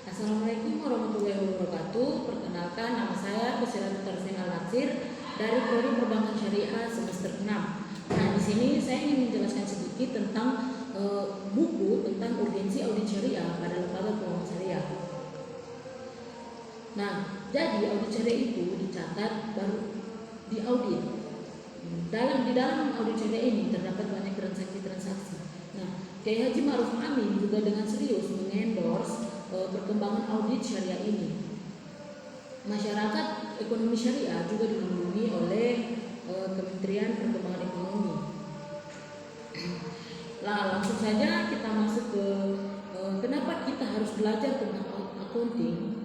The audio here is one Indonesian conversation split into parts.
Assalamualaikum warahmatullahi wabarakatuh. Perkenalkan, nama saya Kusiratu Tarsin Al-Natsir dari Prodi Perbankan Syariah semester 6. Nah, di sini saya ingin menjelaskan sedikit tentang buku tentang urgensi audit syariah pada lembaga keuangan syariah. Nah, jadi audit syariah itu dicatat baru diaudit. Di dalam audit syariah ini terdapat banyak transaksi-transaksi. Nah, Kiai Haji Ma'ruf Amin juga dengan serius mengendorse perkembangan audit syariah ini. Masyarakat ekonomi syariah juga dilindungi oleh Kementerian Perkembangan Ekonomi. Langsung saja kita masuk ke kenapa kita harus belajar tentang accounting.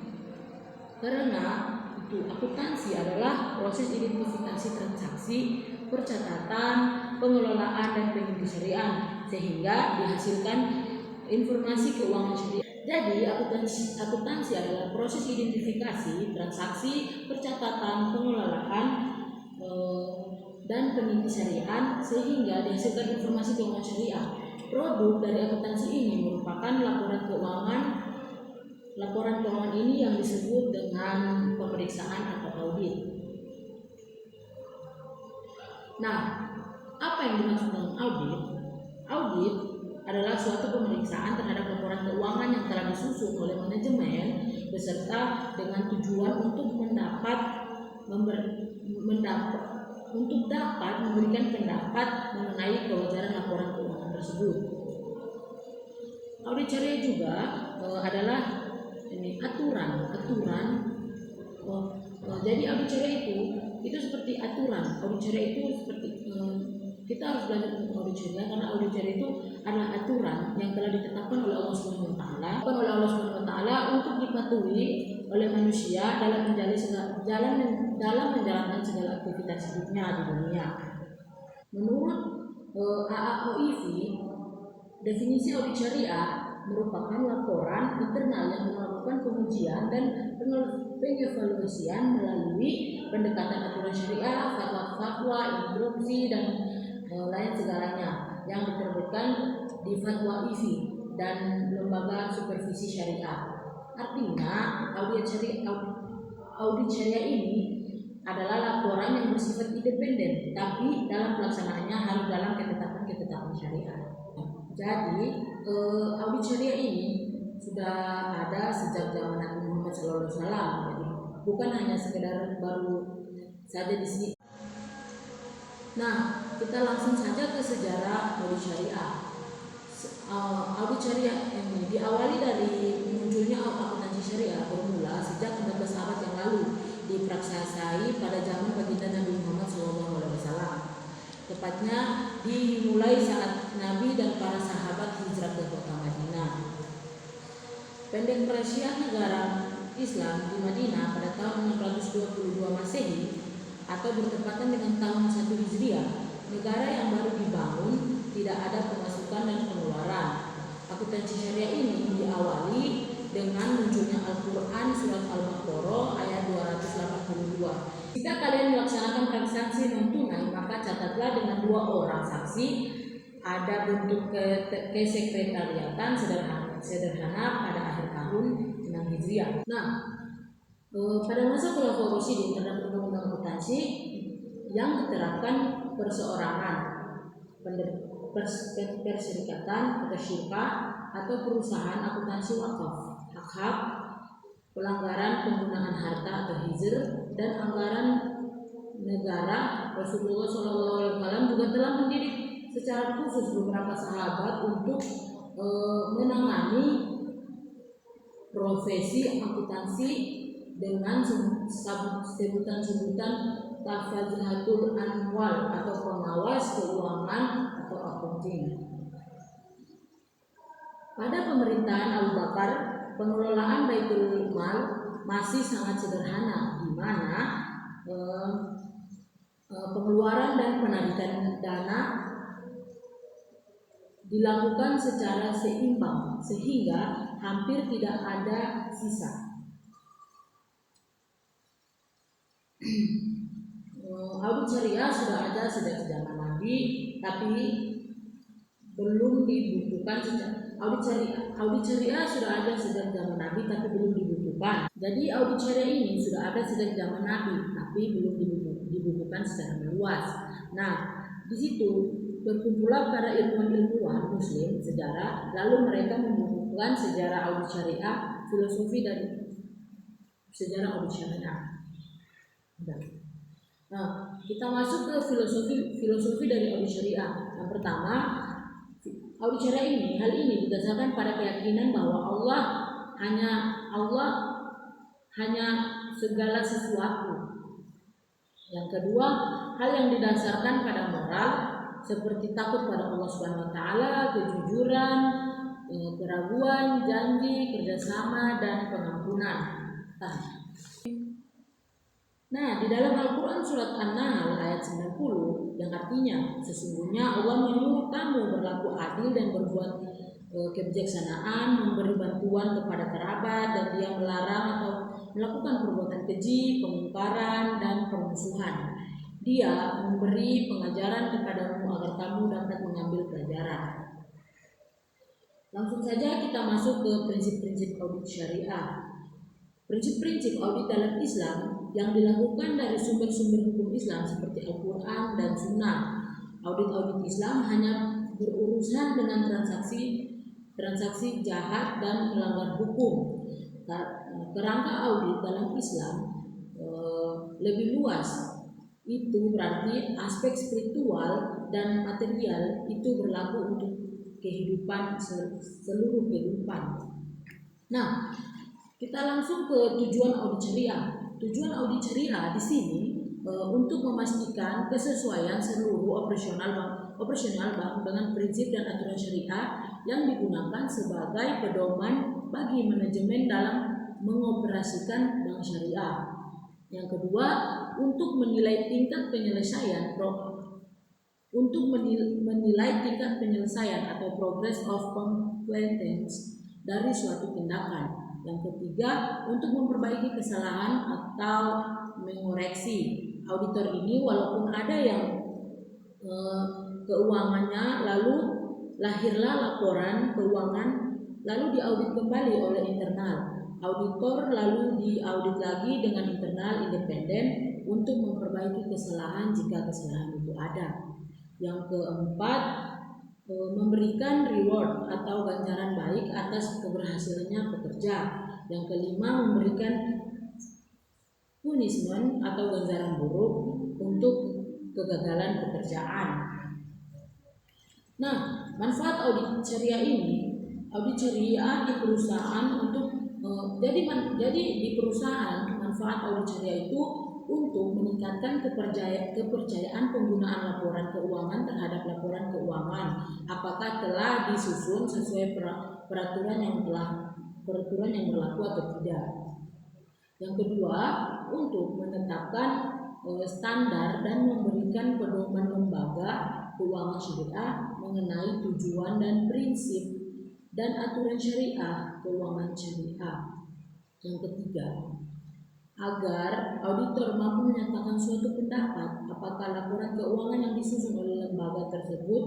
Karena itu akuntansi adalah proses identifikasi transaksi, percatatan, pengelolaan dan pengindustrian sehingga dihasilkan informasi keuangan syariah. Jadi akuntansi adalah proses identifikasi transaksi, percatatan, pengelolaan dan peninjauan sehingga dihasilkan informasi keuangan syariah. Produk dari akuntansi ini merupakan laporan keuangan ini yang disebut dengan pemeriksaan atau audit. Nah, apa yang dimaksud dengan audit? Audit adalah suatu pemeriksaan terhadap laporan keuangan yang telah disusun oleh manajemen beserta dengan tujuan untuk dapat memberikan pendapat mengenai kewajaran laporan keuangan tersebut. Audit syariah juga adalah aturan. Jadi audit syariah itu seperti aturan. Audit syariah itu seperti kita harus belajar tentang audit syariah karena audit syariah itu adalah aturan yang telah ditetapkan oleh Allah Subhanahu wa taala untuk dipatuhi oleh manusia dalam menjalankan segala aktivitas hidupnya di dunia. Menurut AAOIV, definisi audit syariah merupakan laporan internal yang melakukan pengujian dan pengevaluasian melalui pendekatan aturan syariah, fatwa, instruksi dan lain segalanya yang diterbitkan di Fatwa IFI dan lembaga supervisi syariah. Artinya audit syariah ini adalah laporan yang bersifat independen, tapi dalam pelaksanaannya harus dalam ketetapan syariah. Jadi audit syariah ini sudah ada sejak zaman Nabi Muhammad SAW. Jadi bukan hanya sekedar baru saja di sini. Nah, kita langsung saja ke sejarah audit syariah. Audit syariah ini diawali dari munculnya akuntansi syariah bermula sejak 14 abad yang lalu dipraksasai pada zaman baginda Nabi Muhammad SAW. Tepatnya dimulai saat Nabi dan para sahabat hijrah ke kota Madinah. Pendek perasian negara Islam di Madinah pada tahun 622 Masehi atau bertepatan dengan tahun 1 Hijriah, negara yang baru dibangun, tidak ada pemasukan dan pengeluaran. Akuntansi syariah ini diawali dengan munculnya Al-Quran surat Al-Baqarah ayat 282. Jika kalian melaksanakan transaksi non tunai, maka catatlah dengan 2 orang saksi. Ada bentuk kesekretariatan sederhana pada akhir tahun 6 Hijriah. Nah, pada masa Khulafaur Rasyidin terdapat undang-undang akuntansi yang diterapkan perseorangan, perserikatan atau syirka atau perusahaan akuntansi wakaf, hak-hak, pelanggaran penggunaan harta atau hizr dan anggaran negara. Rasulullah SAW juga telah mendidik secara khusus beberapa sahabat untuk menangani profesi akuntansi dengan sebutan-sebutan tafazihatul anwal atau pengawas keuangan atau accounting. Pada pemerintahan Abu Bakar, pengelolaan Baitul Mal masih sangat sederhana, di mana pengeluaran dan penarikan dana dilakukan secara seimbang sehingga hampir tidak ada sisa. Audit syariah sudah ada sejak zaman Nabi, tapi belum dibukukan sejak audit syariah sudah ada sejak sejak zaman Nabi tapi belum dibukukan. Jadi audit syariah ini sudah ada sejak zaman Nabi tapi belum dibukukan secara meluas. Nah, di situ berkumpulah para ilmuwan Muslim sejarah, lalu mereka membukukan sejarah audit syariah, filosofi dari sejarah audit syariah. Nah, kita masuk ke filosofi dari audit syariah. Yang pertama, audit syariah hal ini didasarkan pada keyakinan bahwa Allah hanya segala sesuatu. Yang kedua, hal yang didasarkan pada moral seperti takut pada Allah Subhanahu wa taala, kejujuran, keraguan, janji, kerjasama, dan pengampunan. Nah, di dalam Al-Quran surat An-Nahl ayat 90 yang artinya sesungguhnya Allah menyuruh kamu berlaku adil dan berbuat kebijaksanaan, memberi bantuan kepada kerabat, dan Dia melarang atau melakukan perbuatan keji, kemungkaran, dan permusuhan. Dia memberi pengajaran kepadamu agar kamu dapat mengambil pelajaran. Langsung saja kita masuk ke prinsip-prinsip audit syariah. Prinsip-prinsip audit dalam Islam yang dilakukan dari sumber-sumber hukum Islam seperti Al-Quran dan Sunnah. Audit Islam hanya berurusan dengan transaksi jahat dan melanggar hukum. Kerangka audit dalam Islam lebih luas. Itu berarti aspek spiritual dan material itu berlaku untuk kehidupan seluruh kehidupan. Nah, kita langsung ke tujuan audit syariah. Tujuan audit syariah di sini untuk memastikan kesesuaian seluruh operasional bank dengan prinsip dan aturan syariah yang digunakan sebagai pedoman bagi manajemen dalam mengoperasikan bank syariah. Yang kedua, untuk menilai tingkat penyelesaian atau progress of compliance dari suatu tindakan. Yang ketiga, untuk memperbaiki kesalahan atau mengoreksi. Auditor ini walaupun ada yang keuangannya lalu lahirlah laporan keuangan lalu diaudit kembali oleh internal. Auditor lalu diaudit lagi dengan internal independen untuk memperbaiki kesalahan jika kesalahan itu ada. Yang keempat, memberikan reward atau ganjaran baik atas keberhasilannya pekerja. Yang kelima, memberikan punishment atau ganjaran buruk untuk kegagalan pekerjaan. Nah, manfaat audit syariah audit syariah di perusahaan untuk jadi di perusahaan manfaat audit syariah itu untuk meningkatkan kepercayaan penggunaan laporan keuangan terhadap laporan keuangan, apakah telah disusun sesuai peraturan yang berlaku atau tidak. Yang kedua, untuk menetapkan standar dan memberikan pedoman lembaga keuangan syariah mengenai tujuan dan prinsip dan aturan syariah keuangan syariah. Yang ketiga, agar auditor mampu menyatakan suatu pendapat apakah laporan keuangan yang disusun oleh lembaga tersebut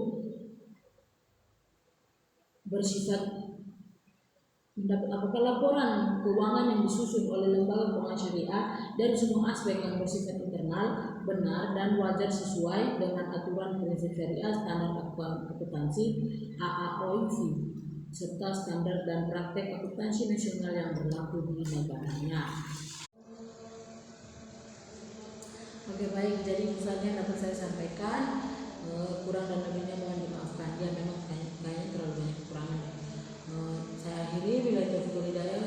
apakah laporan keuangan yang disusun oleh lembaga keuangan syariah dari semua aspek yang bersifat internal benar dan wajar sesuai dengan aturan prinsip syariah, standar akuntansi AAOIV serta standar dan praktek akuntansi nasional yang berlaku di negaranya. Oke, baik, jadi misalnya dapat saya sampaikan, kurang dan lebihnya mohon dimaafkan. Dia memang kayaknya terlalu banyak kekurangan. Saya akhiri, bila itu hidayah.